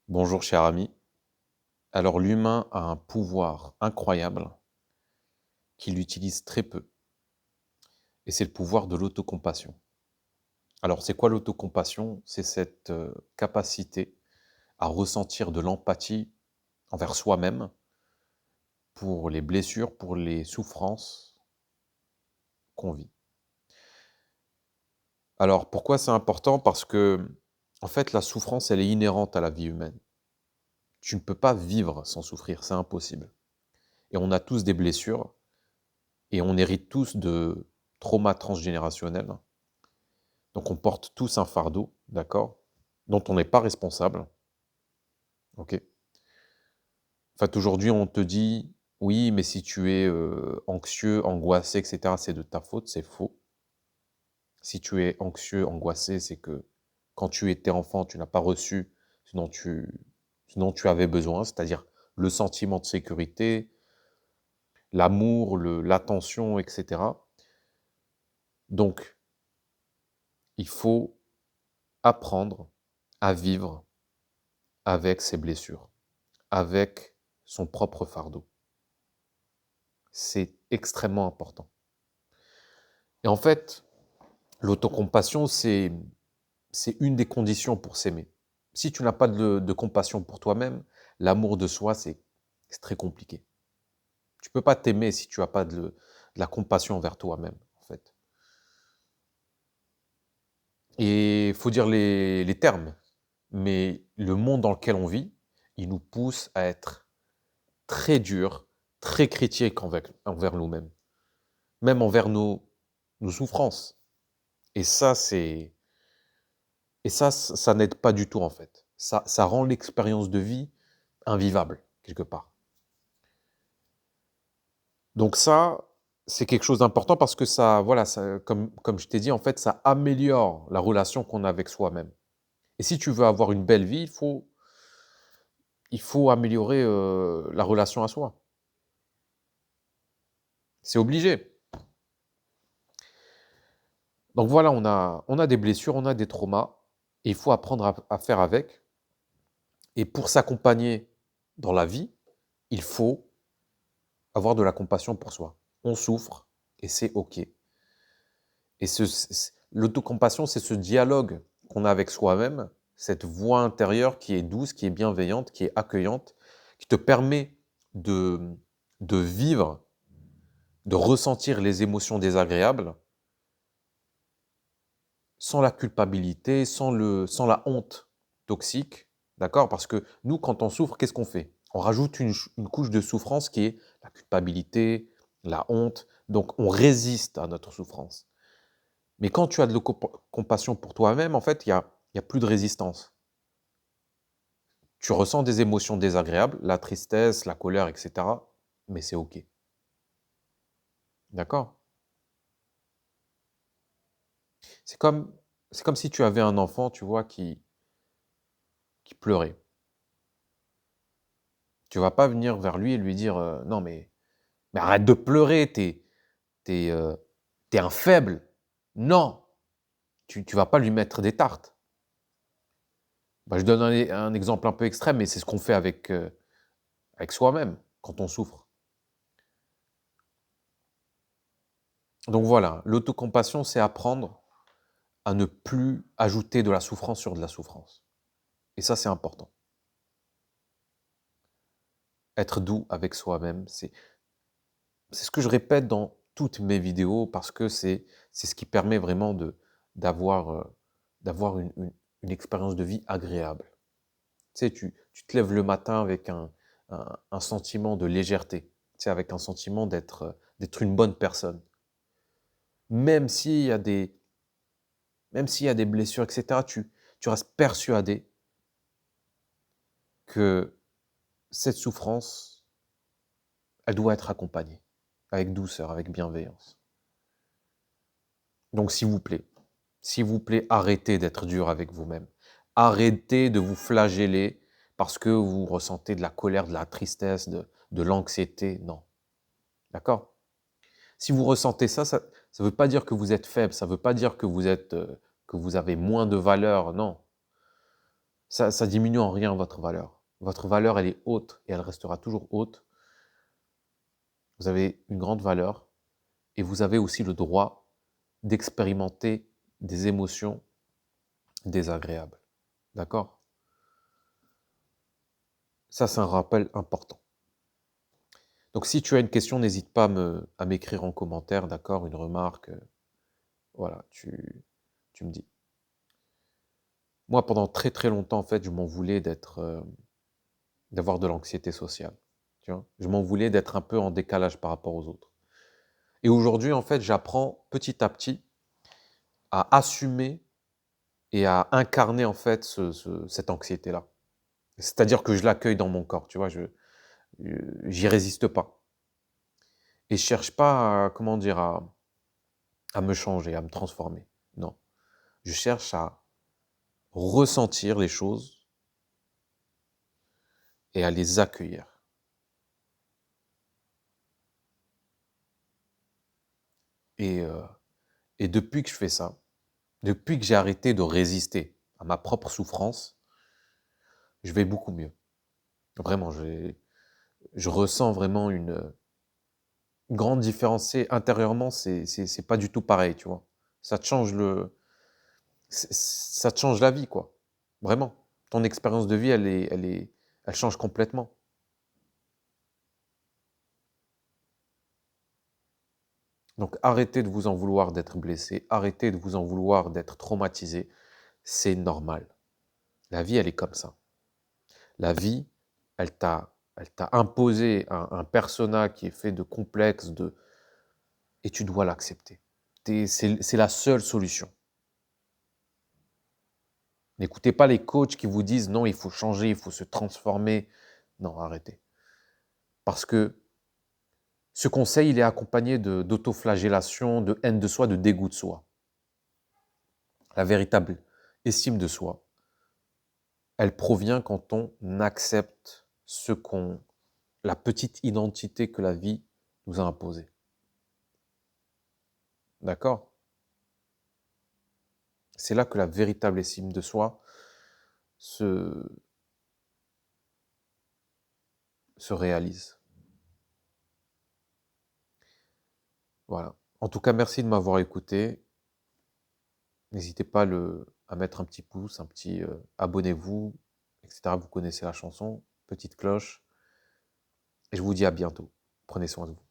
Bonjour cher ami. Alors l'humain a un pouvoir incroyable qu'il utilise très peu, et c'est le pouvoir de l'autocompassion. Alors c'est quoi l'autocompassion? C'est cette capacité à ressentir de l'empathie envers soi-même pour les blessures, pour les souffrances qu'on vit. Alors pourquoi c'est important? Parce que en fait la souffrance elle est inhérente à la vie humaine. Tu ne peux pas vivre sans souffrir, c'est impossible. Et on a tous des blessures et on hérite tous de traumas transgénérationnels. Donc on porte tous un fardeau, d'accord? Dont on n'est pas responsable, OK? En fait, aujourd'hui, on te dit: «Oui, mais si tu es, anxieux, angoissé et cetera, c'est de ta faute». C'est faux. Si tu es anxieux, angoissé, c'est que quand tu étais enfant, tu n'as pas reçu ce dont tu ce dont tu avais besoin, c'est-à-dire le sentiment de sécurité, l'amour, le l'attention et cetera. Donc il faut apprendre à vivre avec ses blessures, avec son propre fardeau. C'est extrêmement important. Et en fait, l'autocompassion, c'est une des conditions pour s'aimer. Si tu n'as pas de compassion pour toi-même, l'amour de soi, c'est très compliqué. Tu peux pas t'aimer si tu as pas de la compassion envers toi-même, en fait. Et il faut dire les termes, mais le monde dans lequel on vit, il nous pousse à être très dur, très critique envers nous-mêmes, même envers nos souffrances. Et ça, c'est Et ça n'aide pas du tout, en fait. Ça rend l'expérience de vie invivable, quelque part. Donc ça, c'est quelque chose d'important parce que ça, voilà, ça comme je t'ai dit, en fait, ça améliore la relation qu'on a avec soi-même. Et si tu veux avoir une belle vie, il faut améliorer, la relation à soi. C'est obligé. Donc voilà, on a des blessures, on a des traumas et il faut apprendre à faire avec. Et pour s'accompagner dans la vie, il faut avoir de la compassion pour soi. On souffre et c'est OK. Et l'autocompassion, c'est ce dialogue qu'on a avec soi-même, cette voix intérieure qui est douce, qui est bienveillante, qui est accueillante, qui te permet de, de vivre, de ressentir les émotions désagréables sans la culpabilité, sans la honte toxique, d'accord? Parce que nous, quand on souffre, qu'est-ce qu'on fait? On rajoute une couche de souffrance qui est la culpabilité, la honte, donc on résiste à notre souffrance. Mais quand tu as de la compassion pour toi-même, en fait, il y a plus de résistance. Tu ressens des émotions désagréables, la tristesse, la colère, et cetera, mais c'est OK. D'accord? C'est comme c'est comme si tu avais un enfant, tu vois, qui pleurait. Tu vas pas venir vers lui et lui dire, «Non mais arrête de pleurer, t'es es un faible». Non! Tu vas pas lui mettre des tartes. Bah, je donne un exemple un peu extrême, mais c'est ce qu'on fait avec soi-même, quand on souffre. Donc voilà, l'autocompassion, c'est apprendre à ne plus ajouter de la souffrance sur de la souffrance. Et ça, c'est important. Être doux avec soi-même, c'est ce que je répète dans toutes mes vidéos parce que c'est ce qui permet vraiment d'avoir, d'avoir une expérience de vie agréable. Tu sais, tu te lèves le matin avec un sentiment de légèreté, tu sais, avec un sentiment d'être une bonne personne. Même s'il y a des même s'il y a des blessures et cetera, tu restes persuadé que cette souffrance, elle doit être accompagnée, avec douceur, avec bienveillance. Donc s'il vous plaît, arrêtez d'être dur avec vous-même. Arrêtez de vous flageller parce que vous ressentez de la colère, de la tristesse, de l'anxiété. Non. D'accord? Si vous ressentez ça, ça ne veut pas dire que vous êtes faible, ça ne veut pas dire que vous êtes, que vous avez moins de valeur, non. Ça diminue en rien votre valeur. Votre valeur, elle est haute et elle restera toujours haute. Vous avez une grande valeur et vous avez aussi le droit d'expérimenter des émotions désagréables. D'accord? Ça, c'est un rappel important. Donc si tu as une question, n'hésite pas à m'écrire en commentaire, d'accord? Une remarque, voilà, tu me dis. Moi, pendant très, très longtemps, en fait, je m'en voulais d'avoir de l'anxiété sociale, tu vois? Je m'en voulais d'être un peu en décalage par rapport aux autres. Et aujourd'hui, en fait, j'apprends petit à petit à assumer et à incarner, en fait, cette anxiété-là. C'est-à-dire que je l'accueille dans mon corps, tu vois? J'y résiste pas et je cherche pas à, comment dire? À me changer, à me transformer. Non. Je cherche à ressentir les choses et à les accueillir. Et heu et depuis que je fais ça, depuis que j'ai arrêté de résister à ma propre souffrance, je vais beaucoup mieux. Vraiment, je ressens vraiment une grande différence. C'est intérieurement, c'est pas du tout pareil, tu vois? Ça te change ça te change la vie, quoi. Vraiment. Ton expérience de vie, elle change complètement. Donc arrêtez de vous en vouloir d'être blessé, arrêtez de vous en vouloir d'être traumatisé, c'est normal. La vie, elle est comme ça. La vie, elle t'a imposé un persona qui est fait de complexes, et tu dois l'accepter. C'est la seule solution. N'écoutez pas les coachs qui vous disent: «Non, il faut changer, il faut se transformer». Non, arrêtez. Parce que ce conseil, il est accompagné d'autoflagellation, de haine de soi, de dégoût de soi. La véritable estime de soi, elle provient quand on accepte la petite identité que la vie nous a imposée. D'accord? C'est là que la véritable estime de soi se réalise. Voilà. En tout cas, merci de m'avoir écouté. N'hésitez pas à mettre un petit pouce, un petit, abonnez-vous, et cetera. Vous connaissez la chanson, petite cloche et je vous dis à bientôt. Prenez soin de vous.